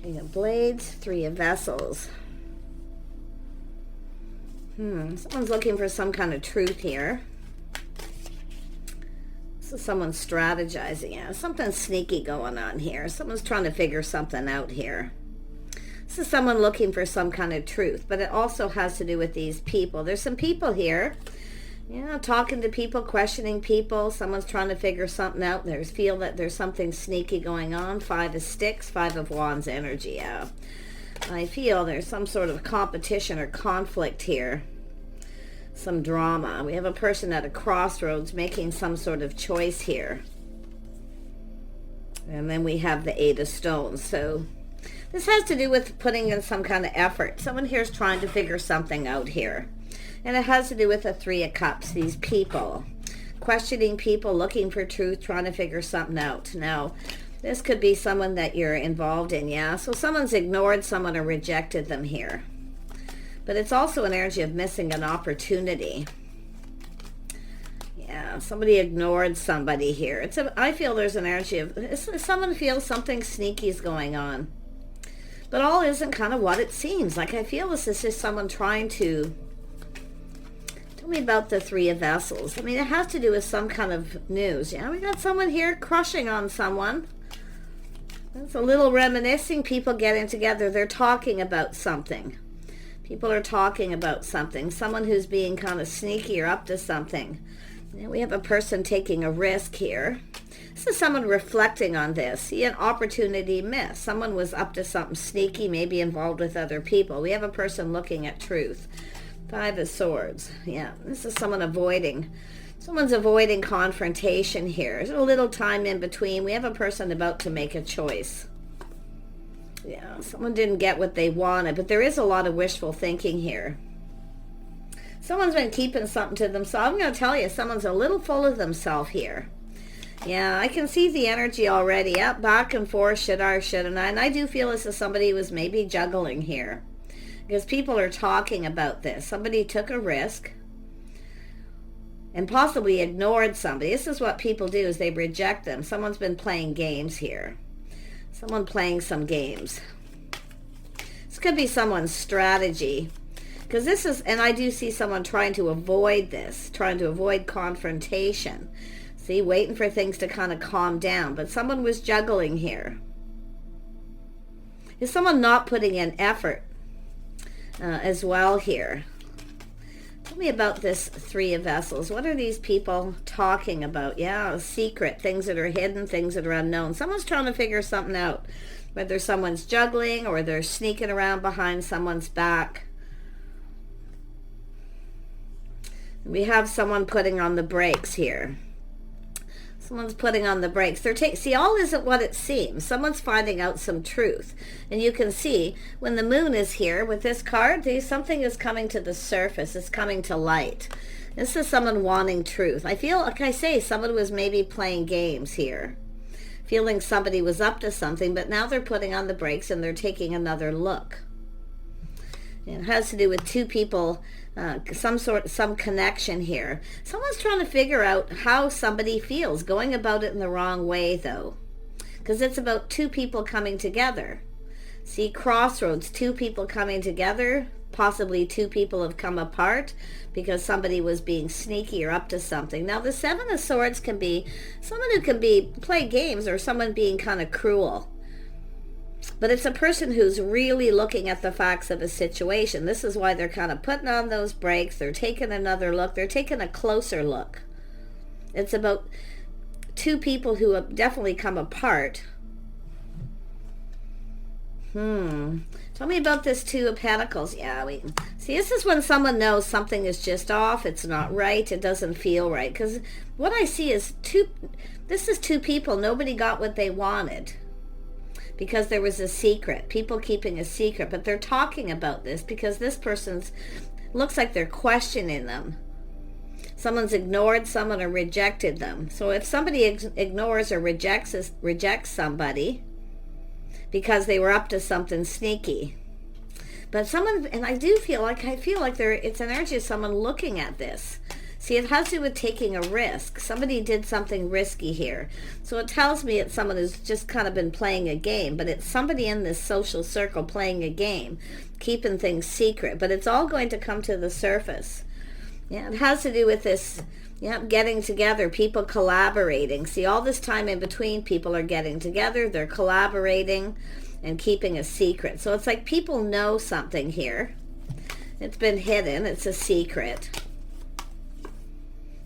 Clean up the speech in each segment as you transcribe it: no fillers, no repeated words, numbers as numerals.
King of Blades, Three of Vessels. Someone's looking for some kind of truth here. This is someone strategizing. Yeah, something sneaky going on here. Someone's trying to figure something out here. This is someone looking for some kind of truth, but it also has to do with these people. There's some people here, talking to people, questioning people. Someone's trying to figure something out. Feel that there's something sneaky going on. Five of Sticks, Five of Wands energy. Yeah. I feel there's some sort of competition or conflict here. Some drama. We have a person at a crossroads making some sort of choice here. And then we have the Eight of Stones. So this has to do with putting in some kind of effort. Someone here is trying to figure something out here. And it has to do with the Three of Cups. These people. Questioning people, looking for truth, trying to figure something out. Now, this could be someone that you're involved in, yeah? So someone's ignored someone or rejected them here. But it's also an energy of missing an opportunity. Yeah, somebody ignored somebody here. I feel there's an energy of, someone feels something sneaky is going on. But all isn't kind of what it seems. Like, I feel this is just someone trying to, tell me about the Three of Vessels. I mean, it has to do with some kind of news. Yeah, we got someone here crushing on someone. It's a little reminiscing, people getting together. They're talking about something. People are talking about something. Someone who's being kind of sneaky or up to something. We have a person taking a risk here. This is someone reflecting on this. See, an opportunity missed. Someone was up to something sneaky, maybe involved with other people. We have a person looking at truth. Five of Swords. Yeah, this is someone avoiding. Someone's avoiding confrontation here. There's a little time in between. We have a person about to make a choice. Yeah, someone didn't get what they wanted, but there is a lot of wishful thinking here. Someone's been keeping something to themselves. I'm going to tell you, someone's a little full of themselves here. Yeah, I can see the energy already. Up, back and forth, should I or shouldn't I? And I do feel this is somebody who was maybe juggling here. Because people are talking about this. Somebody took a risk and possibly ignored somebody. This is what people do, is they reject them. Someone's been playing games here. Someone playing some games. This could be someone's strategy. Because this is, and I do see someone trying to avoid this, trying to avoid confrontation. See, waiting for things to kind of calm down. But someone was juggling here. Is someone not putting in effort as well here? Tell me about this Three of Vessels. What are these people talking about? Yeah, a secret, things that are hidden, things that are unknown. Someone's trying to figure something out. Whether someone's juggling or they're sneaking around behind someone's back. We have someone putting on the brakes here. Someone's putting on the brakes. See, all isn't what it seems. Someone's finding out some truth. And you can see when the moon is here with this card, something is coming to the surface. It's coming to light. This is someone wanting truth. I feel, like I say, someone was maybe playing games here. Feeling somebody was up to something, but now they're putting on the brakes and they're taking another look. It has to do with two people, some connection here. Someone's trying to figure out how somebody feels, going about it in the wrong way, though. Because it's about two people coming together. See, crossroads, two people coming together. Possibly two people have come apart because somebody was being sneaky or up to something. Now, the Seven of Swords can be someone who can play games or someone being kind of cruel. But it's a person who's really looking at the facts of a situation. This is why they're kind of putting on those brakes. They're taking another look. They're taking a closer look. It's about two people who have definitely come apart. Tell me about this Two of Pentacles. Yeah, see, this is when someone knows something is just off. It's not right. It doesn't feel right. Because what I see is this is two people. Nobody got what they wanted. Because there was a secret, people keeping a secret, but they're talking about this because this person's looks like they're questioning them. Someone's ignored someone or rejected them. So if somebody ignores or rejects somebody because they were up to something sneaky, but someone, and I feel like it's an energy of someone looking at this. See, it has to do with taking a risk. Somebody did something risky here. So it tells me it's someone who's just kind of been playing a game, but it's somebody in this social circle playing a game, keeping things secret, but it's all going to come to the surface. Yeah, it has to do with this, yeah, getting together, people collaborating. See, all this time in between, people are getting together, they're collaborating and keeping a secret. So it's like people know something here. It's been hidden, it's a secret.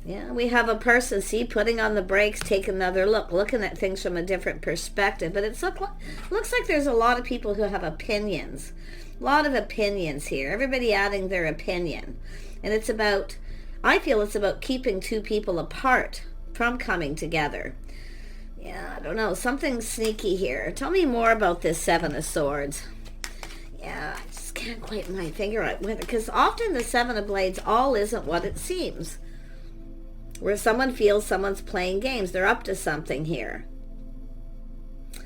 Yeah, we have a person, see, putting on the brakes, taking another look, looking at things from a different perspective. But it looks like there's a lot of people who have opinions. A lot of opinions here. Everybody adding their opinion. And it's about, I feel it's about keeping two people apart from coming together. Yeah, I don't know, something sneaky here. Tell me more about this Seven of Swords. Yeah, I just can't quite put my finger out with it, because often the Seven of Blades all isn't what it seems. Where someone feels someone's playing games. They're up to something here.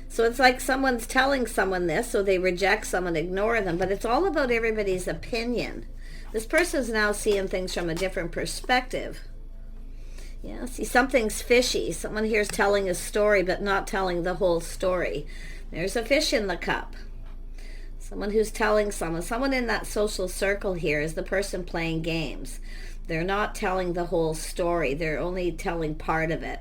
So it's like someone's telling someone this, so they reject someone, ignore them. But it's all about everybody's opinion. This person's now seeing things from a different perspective. Yeah, see, something's fishy. Someone here's telling a story, but not telling the whole story. There's a fish in the cup. Someone who's telling someone. Someone in that social circle here is the person playing games. They're not telling the whole story. They're only telling part of it.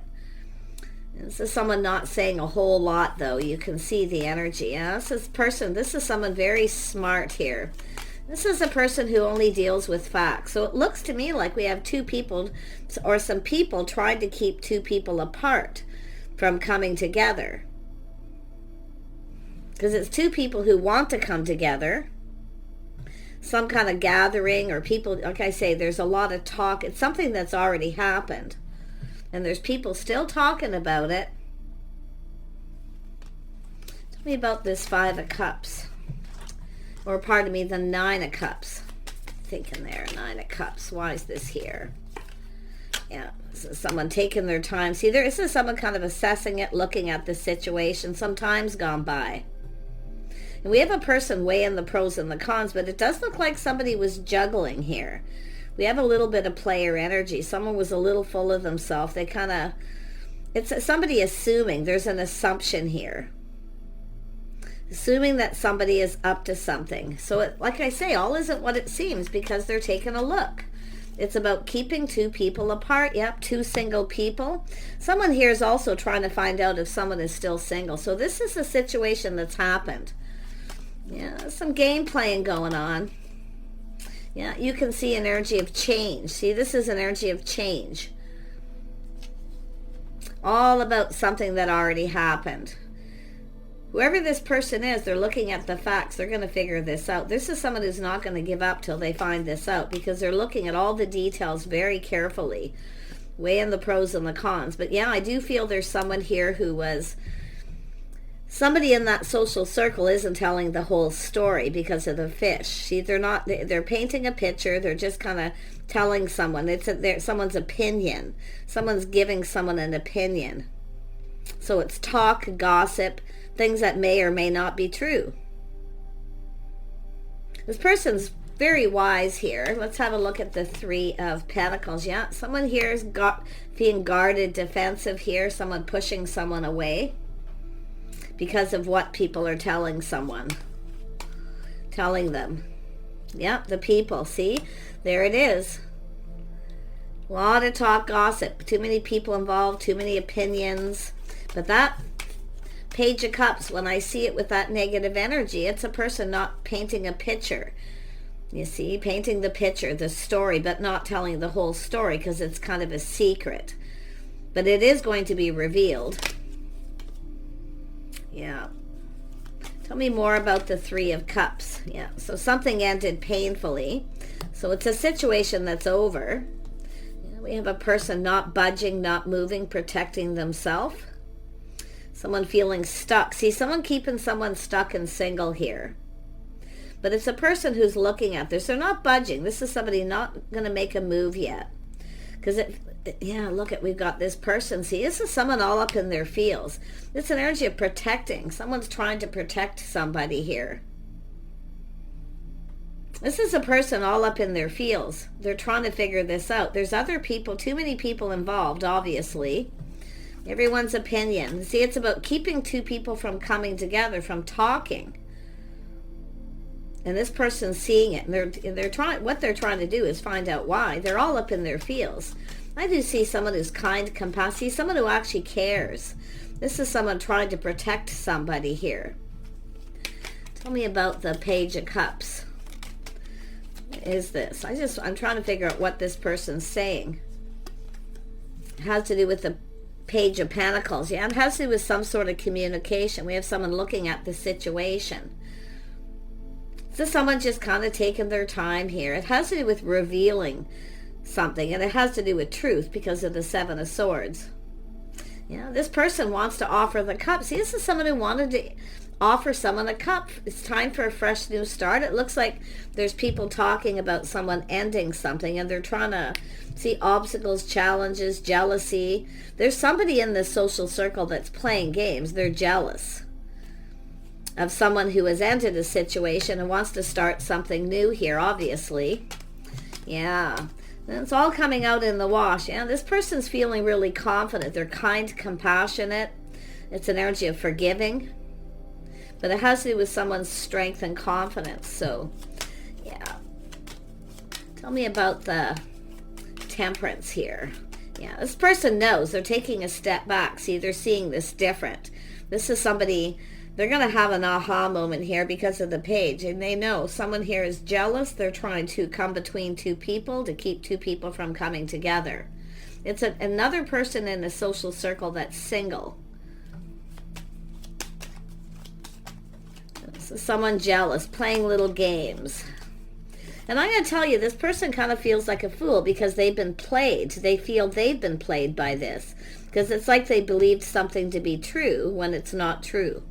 This is someone not saying a whole lot, though. You can see the energy. Yeah, this is someone very smart here. This is a person who only deals with facts. So it looks to me like we have two people, or some people tried to keep two people apart from coming together. Because it's two people who want to come together. Some kind of gathering, or people, like I say, there's a lot of talk. It's something that's already happened. And there's people still talking about it. Tell me about this Five of Cups. Or pardon me, the Nine of Cups. Thinking there, Nine of Cups. Why is this here? Yeah, this is someone taking their time. See, this is someone kind of assessing it, looking at the situation. Some time's gone by. And we have a person weighing the pros and the cons, but it does look like somebody was juggling here. We have a little bit of player energy. Someone was a little full of themselves. They kind of, it's somebody assuming. There's an assumption here. Assuming that somebody is up to something. So like I say, all isn't what it seems, because they're taking a look. It's about keeping two people apart. Yep, two single people. Someone here is also trying to find out if someone is still single. So this is a situation that's happened. Yeah, some game playing going on. Yeah, you can see an energy of change. See, this is an energy of change. All about something that already happened. Whoever this person is, they're looking at the facts. They're going to figure this out. This is someone who's not going to give up till they find this out, because they're looking at all the details very carefully, weighing the pros and the cons. But yeah, I do feel there's someone here who was... Somebody in that social circle isn't telling the whole story because of the fish. See, they're painting a picture. They're just kind of telling someone. It's someone's opinion. Someone's giving someone an opinion. So it's talk, gossip, things that may or may not be true. This person's very wise here. Let's have a look at the Three of Pentacles. Yeah, someone here is being guarded, defensive here. Someone pushing someone away because of what people are telling them. Yep, the people. See, there it is. A lot of talk, gossip. Too many people involved, too many opinions. But that Page of Cups, when I see it with that negative energy, it's a person not painting a picture. You see, painting the picture, the story, but not telling the whole story because it's kind of a secret. But it is going to be revealed. Yeah. Tell me more about the Three of Cups. Yeah, so something ended painfully. So it's a situation that's over. Yeah, we have a person not budging, not moving, protecting themselves. Someone feeling stuck. See, someone keeping someone stuck and single here. But it's a person who's looking at this. They're not budging. This is somebody not going to make a move yet. Because yeah, look at, we've got this person. See, this is someone all up in their feels. It's an energy of protecting. Someone's trying to protect somebody here. This is a person all up in their feels. They're trying to figure this out. There's other people, too many people involved, obviously. Everyone's opinion. See, it's about keeping two people from coming together, from talking. And this person's seeing it. And they're trying. What they're trying to do is find out why. They're all up in their feels. I do see someone who's kind, compassionate, someone who actually cares. This is someone trying to protect somebody here. Tell me about the Page of Cups. What is this? I'm trying to figure out what this person's saying. It has to do with the Page of Pentacles. Yeah, it has to do with some sort of communication. We have someone looking at the situation. So someone just kind of taking their time here. It has to do with revealing something, and it has to do with truth because of the Seven of Swords. Yeah, this person wants to offer the cup. See, this is someone who wanted to offer someone a cup. It's time for a fresh new start. It looks like there's people talking about someone ending something, and they're trying to see obstacles, challenges, jealousy. There's somebody in this social circle that's playing games. They're jealous of someone who has ended a situation and wants to start something new here, obviously. Yeah. And it's all coming out in the wash. Yeah, this person's feeling really confident. They're kind, compassionate. It's an energy of forgiving. But it has to do with someone's strength and confidence. So, yeah. Tell me about the Temperance here. Yeah, this person knows. They're taking a step back. See, they're seeing this different. This is somebody... They're going to have an aha moment here because of the Page. And they know someone here is jealous. They're trying to come between two people to keep two people from coming together. It's another person in a social circle that's single. So someone jealous, playing little games. And I'm going to tell you, this person kind of feels like a fool because they've been played. They feel they've been played by this. Because it's like they believed something to be true when it's not true.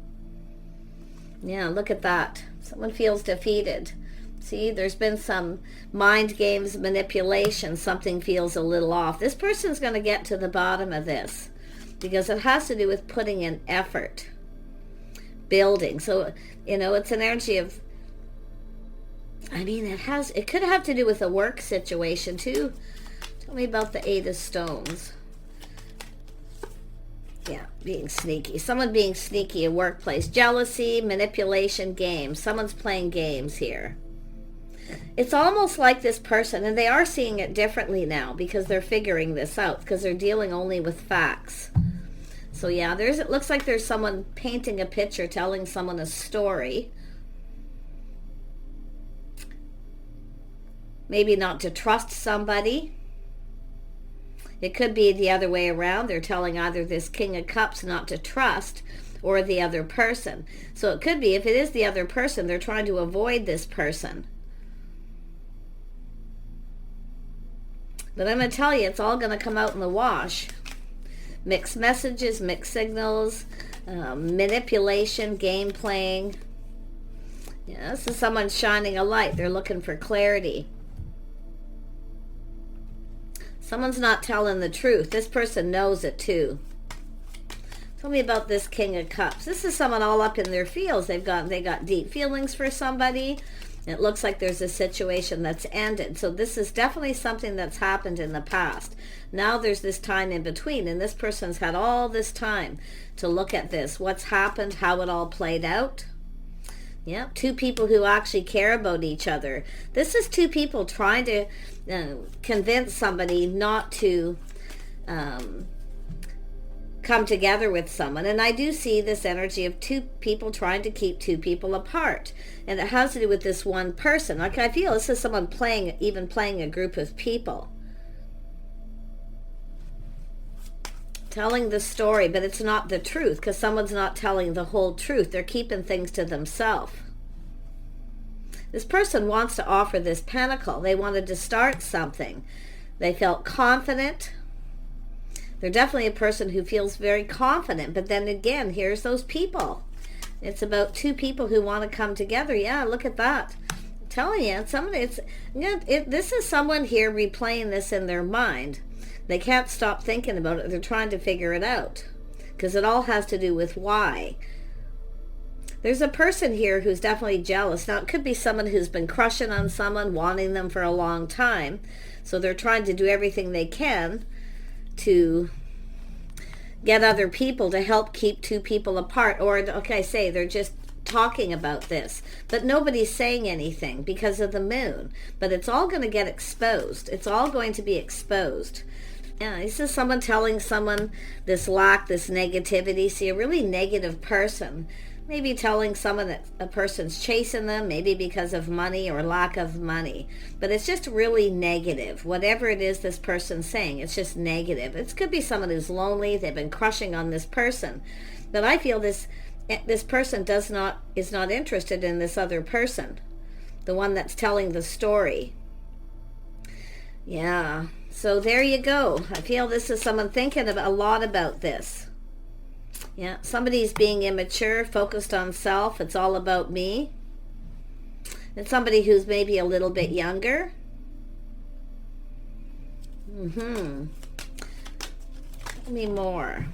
Yeah, look at that. Someone feels defeated. See, there's been some mind games, manipulation. Something feels a little off. This person's going to get to the bottom of this because it has to do with putting in effort, building. So, it's an energy of, it could have to do with a work situation too. Tell me about the Eight of Stones. Yeah, being sneaky. Someone being sneaky in workplace. Jealousy, manipulation, games. Someone's playing games here. It's almost like this person, and they are seeing it differently now because they're figuring this out, because they're dealing only with facts. So yeah, it looks like there's someone painting a picture, telling someone a story. Maybe not to trust somebody. It could be the other way around. They're telling either this King of Cups not to trust or the other person. So it could be, if it is the other person, they're trying to avoid this person. But I'm going to tell you, it's all going to come out in the wash. Mixed messages, mixed signals, manipulation, game playing. Yeah, this is someone shining a light. They're looking for clarity. Someone's not telling the truth. This person knows it too. Tell me about this King of Cups. This is someone all up in their feels. They got deep feelings for somebody. It looks like there's a situation that's ended. So this is definitely something that's happened in the past. Now there's this time in between, and this person's had all this time to look at this. What's happened, how it all played out. Yeah, two people who actually care about each other. This is two people trying to convince somebody not to come together with someone. And I do see this energy of two people trying to keep two people apart. And it has to do with this one person. Like, I feel this is someone playing a group of people. Telling the story, but it's not the truth because someone's not telling the whole truth. They're keeping things to themselves. This person wants to offer this pentacle. They wanted to start something. They felt confident. They're definitely a person who feels very confident. But then again, here's those people. It's about two people who want to come together. Yeah, look at that. I'm telling you, this is someone here replaying this in their mind. They can't stop thinking about it. They're trying to figure it out because it all has to do with why. There's a person here who's definitely jealous. Now, it could be someone who's been crushing on someone, wanting them for a long time. So they're trying to do everything they can to get other people to help keep two people apart. Or, okay, say they're just talking about this, but nobody's saying anything because of the moon. But it's all going to get exposed. It's all going to be exposed. Yeah, this is someone telling someone this lack, this negativity. See, a really negative person, maybe telling someone that a person's chasing them, maybe because of money or lack of money. But it's just really negative. Whatever it is this person's saying, it's just negative. It could be someone who's lonely. They've been crushing on this person. But I feel this person is not interested in this other person, the one that's telling the story. Yeah, so there you go. I feel this is someone thinking a lot about this. Yeah, somebody's being immature, focused on self. It's all about me. It's somebody who's maybe a little bit younger. Tell me more.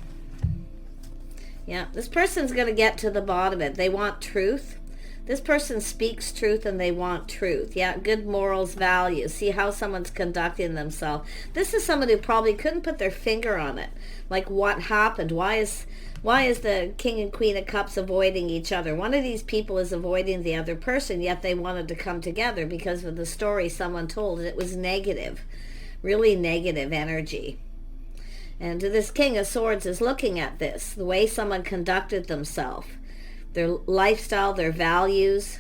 Yeah, this person's going to get to the bottom of it. They want truth. This person speaks truth and they want truth. Yeah, good morals, values. See how someone's conducting themselves. This is someone who probably couldn't put their finger on it. Like, what happened? Why is the King and Queen of Cups avoiding each other? One of these people is avoiding the other person, yet they wanted to come together because of the story someone told. And it was negative. Really negative energy. And this King of Swords is looking at this, the way someone conducted themselves, their lifestyle, their values.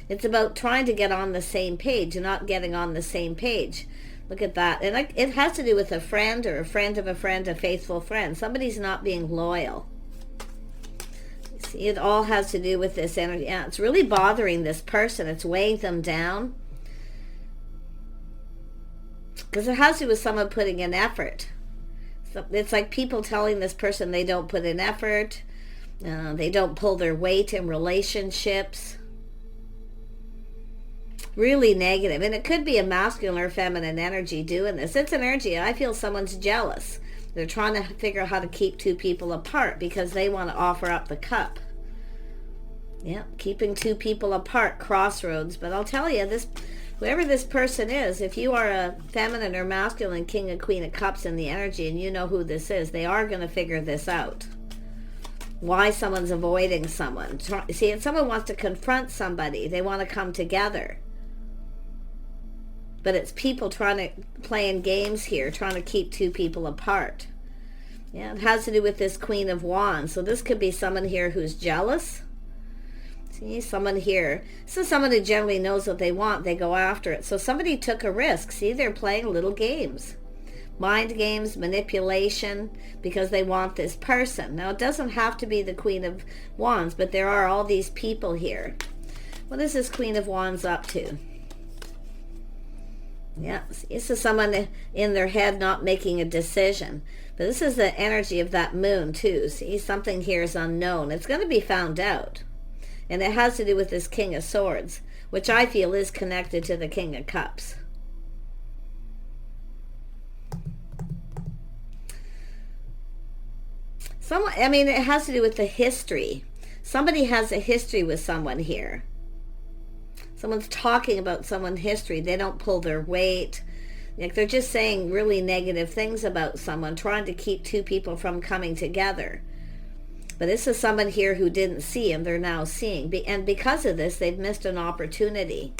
It's about trying to get on the same page and not getting on the same page. Look at that. And it has to do with a friend or a friend of a friend, a faithful friend. Somebody's not being loyal. See, it all has to do with this energy. Yeah, it's really bothering this person. It's weighing them down. Because it has to do with someone putting in effort. It's like people telling this person they don't put in effort, they don't pull their weight in relationships. Really negative. And it could be a masculine or feminine energy doing this. It's an energy. I feel someone's jealous. They're trying to figure out how to keep two people apart because they want to offer up the cup. Yeah, keeping two people apart, crossroads. But I'll tell you, whoever this person is, if you are a feminine or masculine King and Queen of Cups in the energy and you know who this is, they are going to figure this out. Why someone's avoiding someone. See, if someone wants to confront somebody, they want to come together. But it's people playing games here, trying to keep two people apart. Yeah, it has to do with this Queen of Wands. So this could be someone here who's jealous. See, someone here. This is someone who generally knows what they want. They go after it. So somebody took a risk. See, they're playing little games. Mind games, manipulation, because they want this person. Now, it doesn't have to be the Queen of Wands, but there are all these people here. What is this Queen of Wands up to? Yeah, this is someone in their head not making a decision. But this is the energy of that moon, too. See, something here is unknown. It's going to be found out. And it has to do with this King of Swords, which I feel is connected to the King of Cups. It has to do with the history. Somebody has a history with someone here. Someone's talking about someone's history. They don't pull their weight. Like, they're just saying really negative things about someone, trying to keep two people from coming together. But this is someone here who didn't see him. They're now seeing. And because of this, they've missed an opportunity.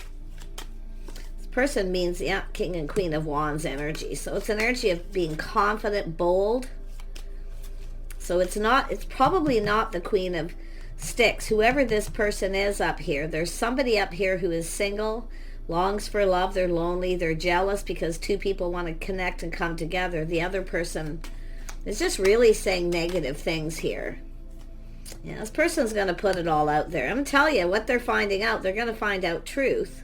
This person means, yeah, King and Queen of Wands energy. So it's an energy of being confident, bold. So it's probably not the Queen of Sticks. Whoever this person is up here, there's somebody up here who is single, longs for love, they're lonely, they're jealous because two people want to connect and come together. The other person is just really saying negative things here. Yeah, this person's going to put it all out there. I'm going to tell you what they're finding out. They're going to find out truth.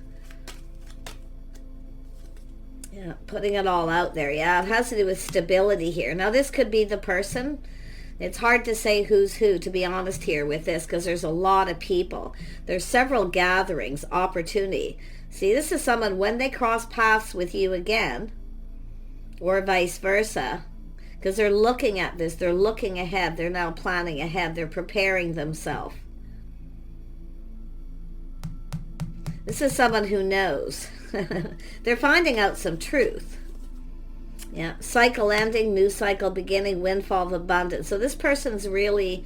Yeah, putting it all out there. Yeah, it has to do with stability here. Now, this could be the person. It's hard to say who's who, to be honest, here with this, because there's a lot of people. There's several gatherings, opportunity. See, this is someone, when they cross paths with you again, or vice versa, because they're looking at this, they're looking ahead, they're now planning ahead, they're preparing themselves. This is someone who knows. They're finding out some truth. Yeah, cycle ending, new cycle beginning, windfall of abundance. So this person's really,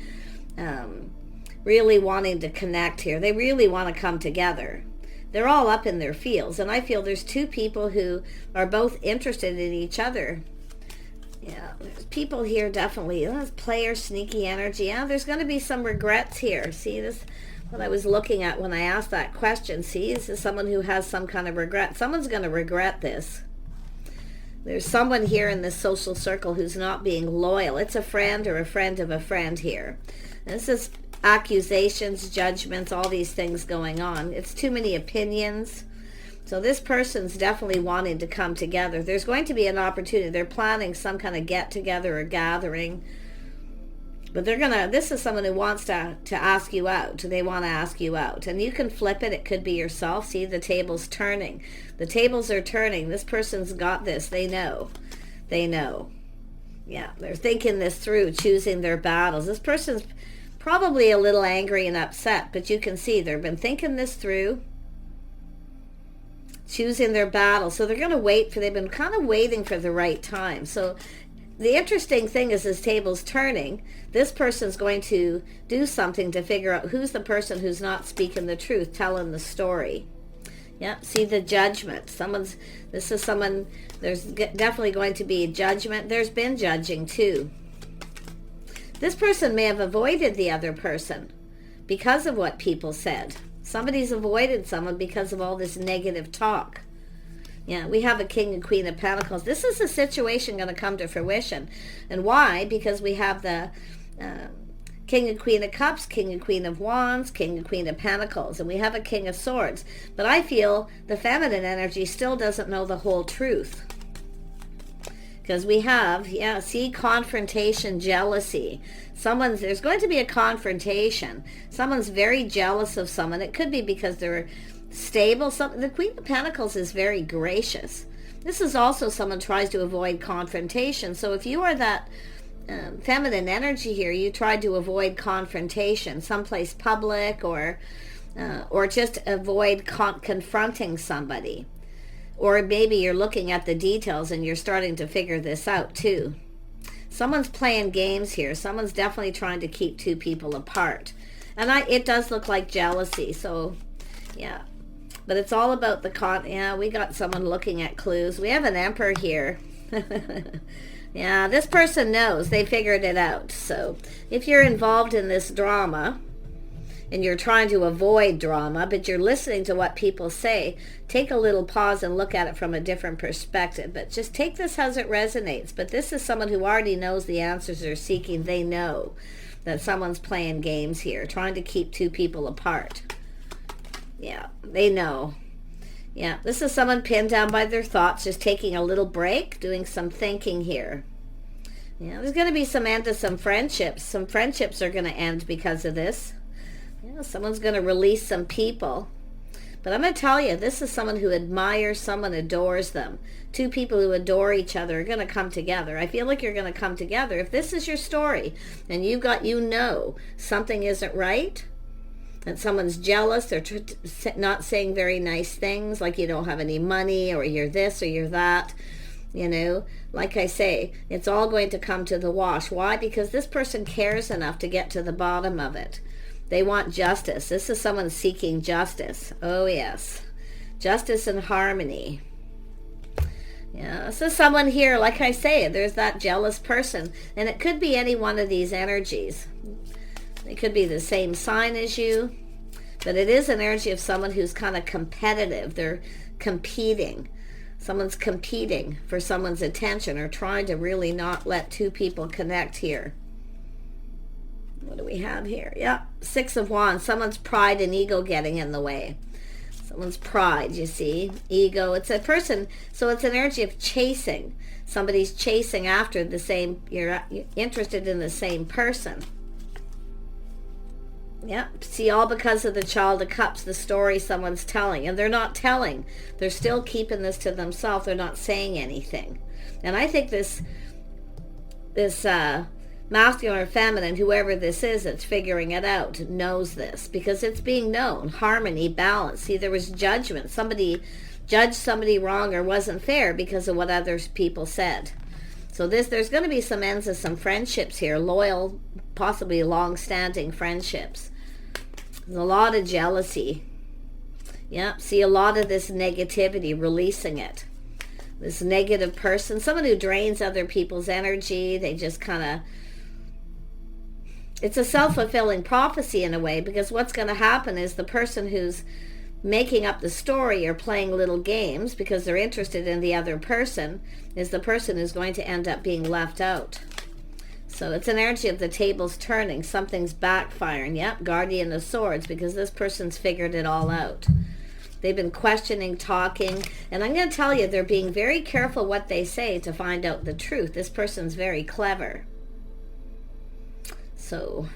really wanting to connect here. They really want to come together. They're all up in their fields. And I feel there's two people who are both interested in each other. Yeah, there's people here definitely. Player, sneaky energy. Yeah, there's going to be some regrets here. See, this what I was looking at when I asked that question. See, this is someone who has some kind of regret. Someone's going to regret this. There's someone here in this social circle who's not being loyal. It's a friend or a friend of a friend here. And this is accusations, judgments, all these things going on. It's too many opinions. So this person's definitely wanting to come together. There's going to be an opportunity. They're planning some kind of get-together or gathering. But this is someone who wants to ask you out. They want to ask you out. And you can flip it. It could be yourself. See, the table's turning. The tables are turning. This person's got this. They know. They know. Yeah, they're thinking this through, choosing their battles. This person's probably a little angry and upset, but you can see they've been thinking this through, choosing their battle. So they're going to they've been kind of waiting for the right time. So the interesting thing is this table's turning. This person's going to do something to figure out who's the person who's not speaking the truth, telling the story. Yeah, see the judgment. This is someone, there's definitely going to be a judgment. There's been judging too. This person may have avoided the other person because of what people said. Somebody's avoided someone because of all this negative talk. Yeah, we have a King and Queen of Pentacles. This is a situation going to come to fruition. And why? Because we have the King and Queen of Cups, King and Queen of Wands, King and Queen of Pentacles. And we have a King of Swords. But I feel the feminine energy still doesn't know the whole truth. Because we have, see, confrontation, jealousy. There's going to be a confrontation. Someone's very jealous of someone. It could be because they're stable. The Queen of Pentacles is very gracious. This is also someone tries to avoid confrontation. So if you are that feminine energy here, you try to avoid confrontation, someplace public, or just avoid confronting somebody. Or maybe you're looking at the details and you're starting to figure this out too. Someone's playing games here. Someone's definitely trying to keep two people apart. And it does look like jealousy. So, yeah. But it's all about we got someone looking at clues. We have an Emperor here. Yeah, this person knows. They figured it out. So, if you're involved in this drama, and you're trying to avoid drama, but you're listening to what people say, take a little pause and look at it from a different perspective. But just take this as it resonates. But this is someone who already knows the answers they're seeking. They know that someone's playing games here, trying to keep two people apart. Yeah, they know. Yeah, this is someone pinned down by their thoughts, just taking a little break, doing some thinking here. Yeah, there's going to be some end to some friendships. Some friendships are going to end because of this. Yeah, someone's going to release some people. But I'm going to tell you, this is someone who admires someone, adores them. Two people who adore each other are going to come together. I feel like you're going to come together. If this is your story and something isn't right, and someone's jealous, they're not saying very nice things, like you don't have any money, or you're this or you're that, like I say, it's all going to come to the wash. Why? Because this person cares enough to get to the bottom of it. They want justice. This is someone seeking justice. Oh, yes. Justice and harmony. Yeah, this is someone here, like I say, there's that jealous person. And it could be any one of these energies. It could be the same sign as you. But it is an energy of someone who's kind of competitive. They're competing. Someone's competing for someone's attention, or trying to really not let two people connect here. What do we have here? Yeah, Six of Wands. Someone's pride and ego getting in the way. Someone's pride, you see. Ego. It's a person, so it's an energy of chasing. Somebody's chasing after the same, you're interested in the same person. Yeah, see, all because of the Child of Cups, the story someone's telling. And they're not telling. They're still keeping this to themselves. They're not saying anything. And I think this masculine or feminine, whoever this is that's figuring it out, knows this because it's being known. Harmony, balance. See, there was judgment. Somebody judged somebody wrong or wasn't fair because of what other people said. So there's going to be some ends of some friendships here, loyal, possibly long-standing friendships. There's a lot of jealousy. Yeah, see a lot of this negativity, releasing it. This negative person, someone who drains other people's energy, they just kind of, it's a self-fulfilling prophecy in a way, because what's going to happen is the person who's making up the story or playing little games because they're interested in the other person is the person who's going to end up being left out. So it's an energy of the tables turning. Something's backfiring. Yep, Guardian of Swords, because this person's figured it all out. They've been questioning, talking, and I'm going to tell you, they're being very careful what they say to find out the truth. This person's very clever. So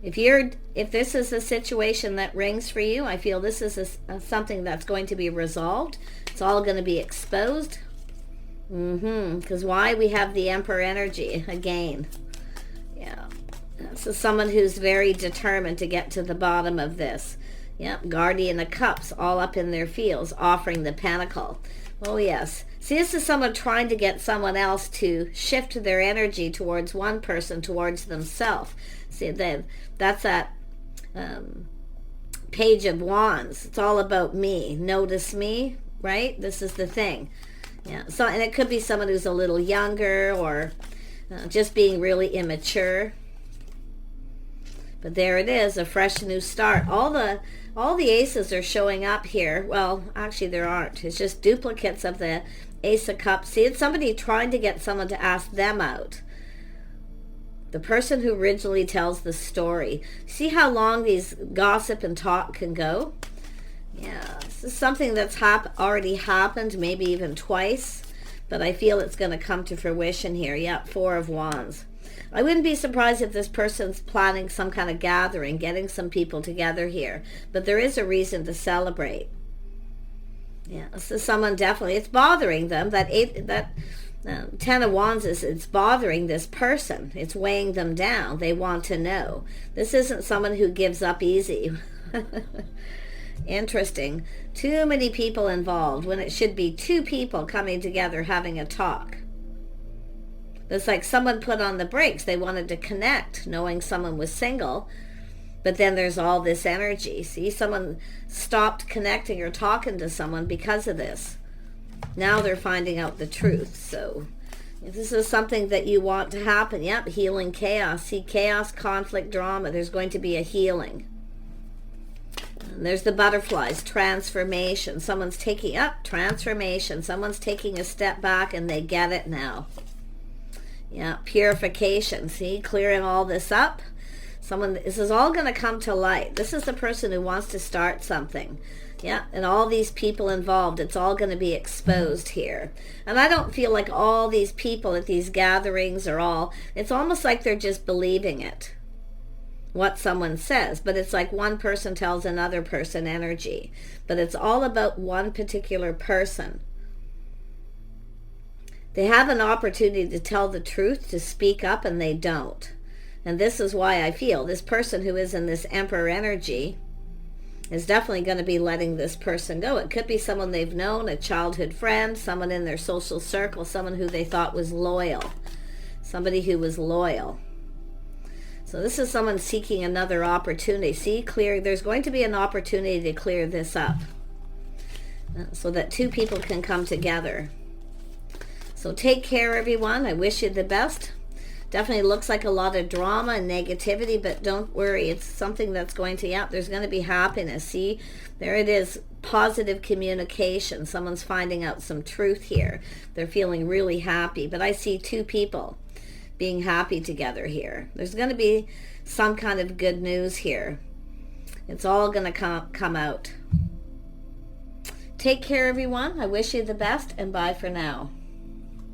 if this is a situation that rings for you, I feel this is something that's going to be resolved. It's all going to be exposed. Because why? We have the Emperor energy again. Yeah. This is someone who's very determined to get to the bottom of this. Yep, Guardian of Cups, all up in their fields, offering the Pentacle. Oh, yes. See, this is someone trying to get someone else to shift their energy towards one person, towards themselves. See, that's that Page of Wands. It's all about me. Notice me, right? This is the thing. Yeah. So, and it could be someone who's a little younger or just being really immature. But there it is, a fresh new start. All the aces are showing up here. Well, actually there aren't. It's just duplicates of the Ace of Cups. See, it's somebody trying to get someone to ask them out. The person who originally tells the story. See how long these gossip and talk can go? Yeah, this is something that's already happened, maybe even twice. But I feel it's going to come to fruition here. Yep, Four of Wands. I wouldn't be surprised if this person's planning some kind of gathering, getting some people together here. But there is a reason to celebrate. Yeah, this is someone definitely, it's bothering them. That Ten of Wands it's bothering this person. It's weighing them down. They want to know. This isn't someone who gives up easy. Interesting. Too many people involved when it should be two people coming together having a talk. It's like someone put on the brakes. They wanted to connect, knowing someone was single. But then there's all this energy. See, someone stopped connecting or talking to someone because of this. Now they're finding out the truth. So if this is something that you want to happen, yep, healing chaos. See, chaos, conflict, drama. There's going to be a healing. And there's the butterflies, transformation. Someone's taking up transformation. Someone's taking a step back and they get it now. Yeah, purification. See, clearing all this up. This is all going to come to light. This is the person who wants to start something. Yeah, and all these people involved, it's all going to be exposed here. And I don't feel like all these people at these gatherings it's almost like they're just believing it, what someone says. But it's like one person tells another person energy. But it's all about one particular person. They have an opportunity to tell the truth, to speak up, and they don't. And this is why I feel this person who is in this Emperor energy is definitely going to be letting this person go. It could be someone they've known, a childhood friend, someone in their social circle, someone who they thought was loyal, somebody who was loyal. So this is someone seeking another opportunity. See, there's going to be an opportunity to clear this up so that two people can come together. So take care, everyone. I wish you the best. Definitely looks like a lot of drama and negativity, but don't worry. It's something that's going to, there's going to be happiness. See, there it is. Positive communication. Someone's finding out some truth here. They're feeling really happy. But I see two people being happy together here. There's going to be some kind of good news here. It's all going to come out. Take care, everyone. I wish you the best, and bye for now.